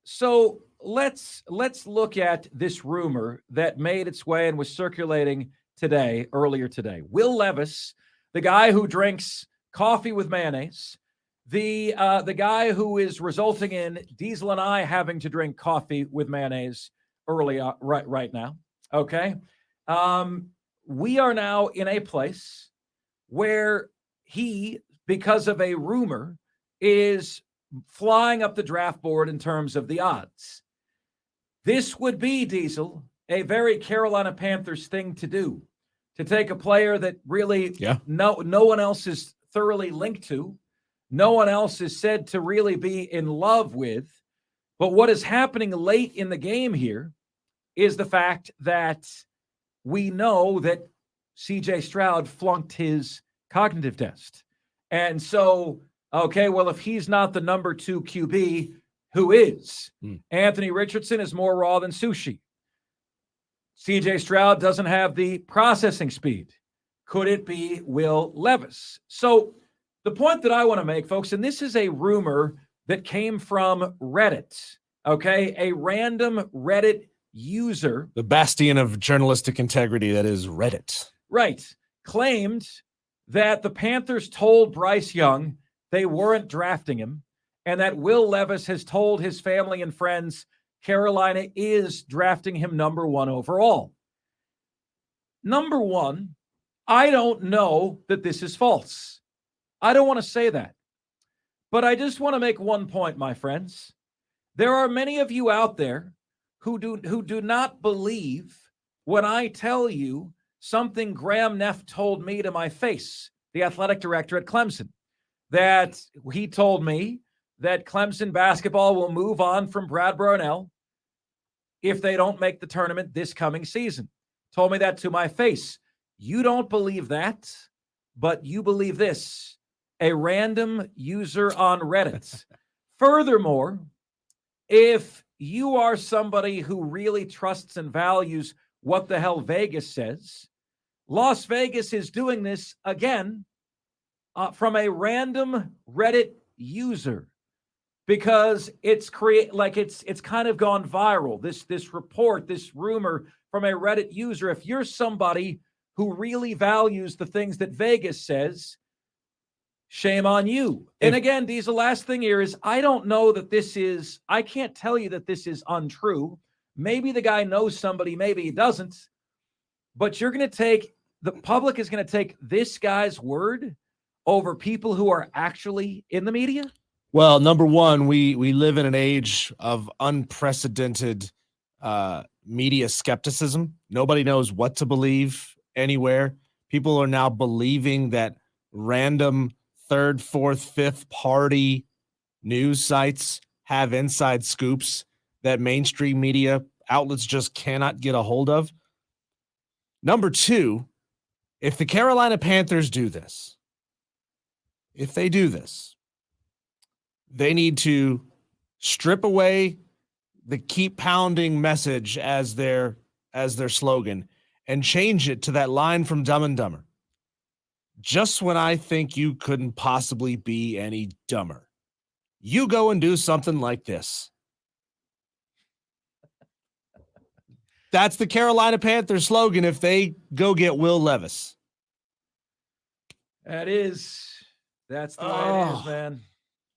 So let's look at this rumor that made its way and was circulating earlier today. Will Levis, the guy who drinks coffee with mayonnaise, the guy who is resulting in Diesel and I having to drink coffee with mayonnaise right now. Okay, we are now in a place where he, because of a rumor, is flying up the draft board in terms of the odds. This would be, Diesel, a very Carolina Panthers thing to do, to take a player that really no one else is thoroughly linked to, no one else is said to really be in love with. But what is happening late in the game here is the fact that we know that C.J. Stroud flunked his cognitive test. And so, okay, well, if he's not the number 2 QB, who is? Anthony Richardson is more raw than sushi. C.J. Stroud doesn't have the processing speed. Could it be Will Levis? So the point that I want to make, folks, and this is a rumor that came from Reddit, okay? A random Reddit user. The bastion of journalistic integrity that is Reddit. Right. Claimed that the Panthers told Bryce Young they weren't drafting him, and that Will Levis has told his family and friends Carolina is drafting him number 1 overall. Number one, I don't know that this is false. I don't want to say that. But I just want to make one point, my friends. There are many of you out there who do not believe when I tell you something Graham Neff told me to my face, the athletic director at Clemson, that he told me that Clemson basketball will move on from Brad Brownell if they don't make the tournament this coming season. Told me that to my face. You don't believe that, but you believe this. A random user on Reddit. Furthermore, if you are somebody who really trusts and values what the hell Vegas says, Las Vegas is doing this again from a random Reddit user, because it's kind of gone viral. This report, this rumor from a Reddit user. If you're somebody who really values the things that Vegas says, shame on you. And again, Deez, the last thing here is I don't know that I can't tell you that this is untrue. Maybe the guy knows somebody, maybe he doesn't. But the public is going to take this guy's word over people who are actually in the media? Well, number one, we live in an age of unprecedented media skepticism. Nobody knows what to believe anywhere. People are now believing that random third, fourth, fifth party news sites have inside scoops that mainstream media outlets just cannot get a hold of. Number two, if the Carolina Panthers do this, they need to strip away the keep pounding message as their slogan and change it to that line from Dumb and Dumber. Just when I think you couldn't possibly be any dumber, you go and do something like this. That's the Carolina Panthers slogan if they go get Will Levis. That's the way it is, man.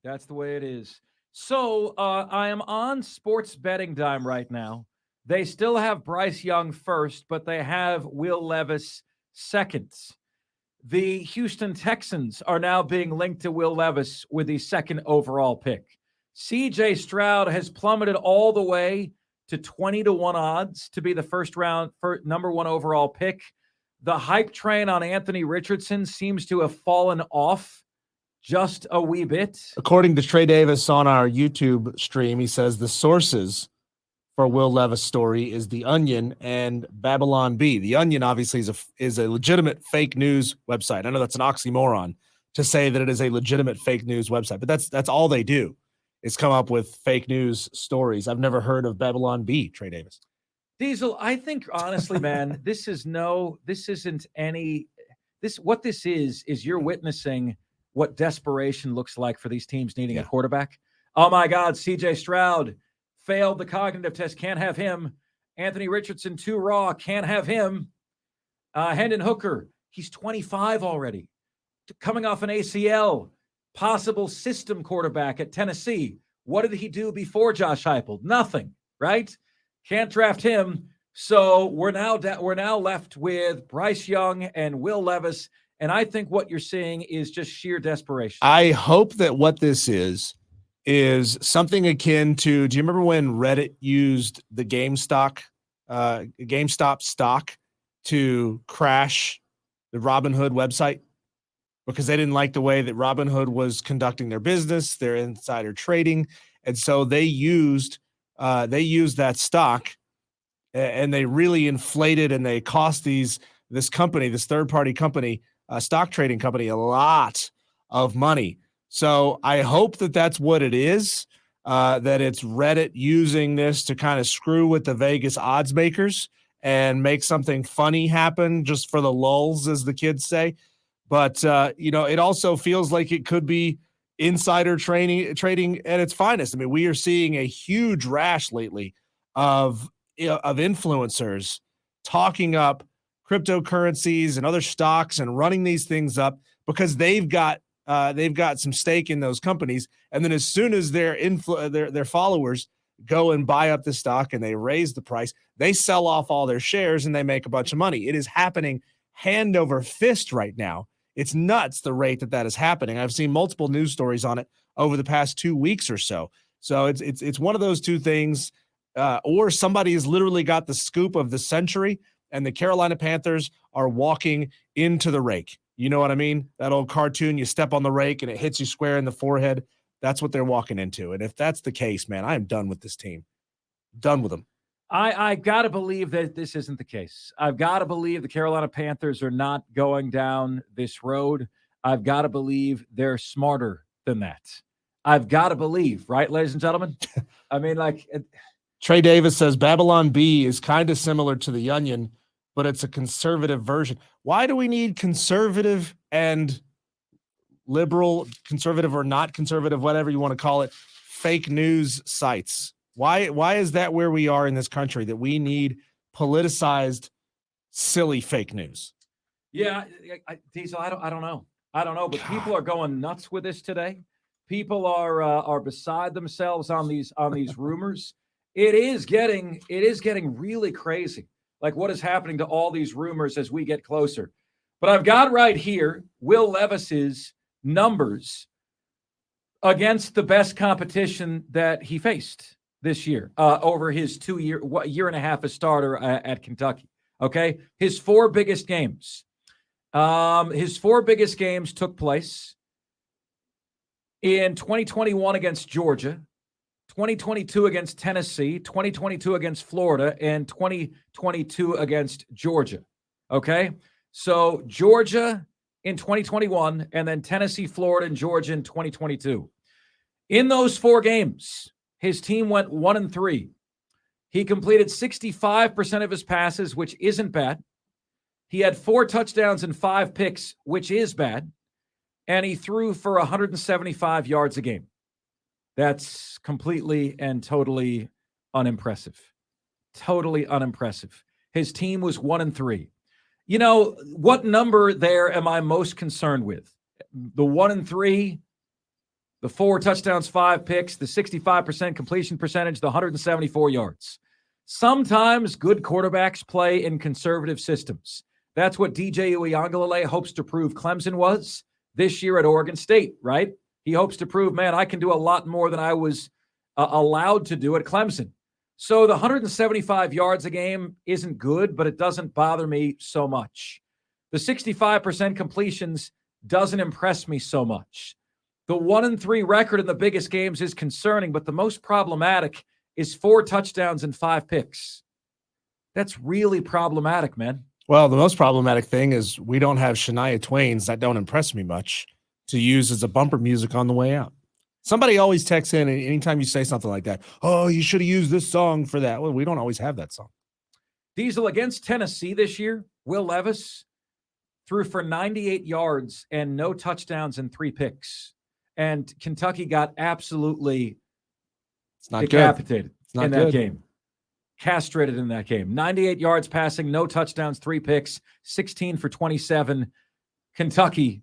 That's the way it is. So I am on Sports Betting Dime right now. They still have Bryce Young first, but they have Will Levis second. The Houston Texans are now being linked to Will Levis with the second overall pick. C.J. Stroud has plummeted all the way to 20-1 odds to be the first round number 1 overall pick. The hype train on Anthony Richardson seems to have fallen off just a wee bit. According to Trey Davis on our YouTube stream, he says the sources for Will Levis' story is The Onion and Babylon Bee. The Onion obviously is a legitimate fake news website. I know that's an oxymoron to say that it is a legitimate fake news website, but that's all they do is come up with fake news stories. I've never heard of Babylon Bee, Trey Davis. Diesel, I think honestly, man, what this is you're witnessing what desperation looks like for these teams needing a quarterback. Oh my God, CJ Stroud failed the cognitive test. Can't have him. Anthony Richardson, too raw. Can't have him. Hendon Hooker, he's 25 already. Coming off an ACL. Possible system quarterback at Tennessee. What did he do before Josh Heupel? Nothing, right? Can't draft him. So we're now left with Bryce Young and Will Levis. And I think what you're seeing is just sheer desperation. I hope that what this is something akin to, do you remember when Reddit used the GameStop stock to crash the Robinhood website? Because they didn't like the way that Robinhood was conducting their business, their insider trading. And so they used that stock, and they really inflated, and they cost this third-party company, stock trading company, a lot of money. So I hope that that's what it is, that it's Reddit using this to kind of screw with the Vegas odds makers and make something funny happen just for the lulz, as the kids say. But, it also feels like it could be insider trading at its finest. I mean, we are seeing a huge rash lately of influencers talking up cryptocurrencies and other stocks and running these things up because they've got some stake in those companies. And then as soon as their followers go and buy up the stock and they raise the price, they sell off all their shares and they make a bunch of money. It is happening hand over fist right now. It's nuts, the rate that is happening. I've seen multiple news stories on it over the past 2 weeks or so. So it's one of those two things, or somebody has literally got the scoop of the century, and the Carolina Panthers are walking into the rake. You know what I mean? That old cartoon, you step on the rake and it hits you square in the forehead. That's what they're walking into. And if that's the case, man, I am done with this team. Done with them. I got to believe that this isn't the case. I've got to believe the Carolina Panthers are not going down this road. I've got to believe they're smarter than that. I've got to believe, right, ladies and gentlemen? I mean, Trey Davis says Babylon Bee is kind of similar to the Onion, but it's a conservative version. Why do we need conservative and liberal, conservative or not conservative, whatever you want to call it, fake news sites? Why is that where we are in this country, that we need politicized, silly fake news? Yeah, Diesel, I don't know. I don't know, but people are going nuts with this today. People are beside themselves on these rumors. It is getting really crazy. Like what is happening to all these rumors as we get closer. But I've got right here Will Levis's numbers against the best competition that he faced this year, over his year and a half as starter at Kentucky. Okay. His four biggest games took place in 2021 against Georgia, 2022 against Tennessee, 2022 against Florida, and 2022 against Georgia. Okay. So Georgia in 2021, and then Tennessee, Florida, and Georgia in 2022. In those four games, his team went 1-3. He completed 65% of his passes, which isn't bad. He had 4 touchdowns and 5 picks, which is bad. And he threw for 175 yards a game. That's completely and totally unimpressive. Totally unimpressive. His team was 1-3. You know, what number there am I most concerned with? The 1-3, the 4 touchdowns, 5 picks, the 65% completion percentage, the 174 yards. Sometimes good quarterbacks play in conservative systems. That's what DJ Uiagalelei hopes to prove Clemson was this year at Oregon State, right? He hopes to prove, man, I can do a lot more than I was allowed to do at Clemson. So the 175 yards a game isn't good, but it doesn't bother me so much. The 65% completions doesn't impress me so much. The 1-3 record in the biggest games is concerning, but the most problematic is 4 touchdowns and 5 picks. That's really problematic, man. Well, the most problematic thing is we don't have Shania Twain's That Don't Impress Me Much to use as a bumper music on the way out. Somebody always texts in, and anytime you say something like that, oh, you should have used this song for that. Well, we don't always have that song. Diesel, against Tennessee this year, Will Levis threw for 98 yards and no touchdowns and 3 picks. And Kentucky got absolutely It's not good. Decapitated It's not in that good. game. Castrated in that game. 98 yards passing, no touchdowns, 3 picks, 16 for 27. Kentucky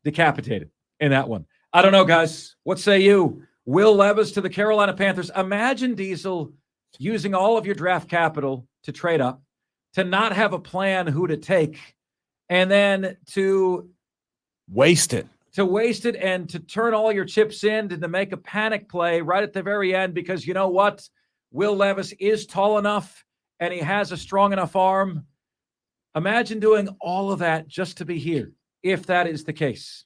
decapitated in that one. I don't know, guys. What say you? Will Levis to the Carolina Panthers. Imagine, Diesel, using all of your draft capital to trade up, to not have a plan who to take, and then to waste it. To waste it and to turn all your chips in to make a panic play right at the very end, because you know what? Will Levis is tall enough and he has a strong enough arm. Imagine doing all of that just to be here, if that is the case.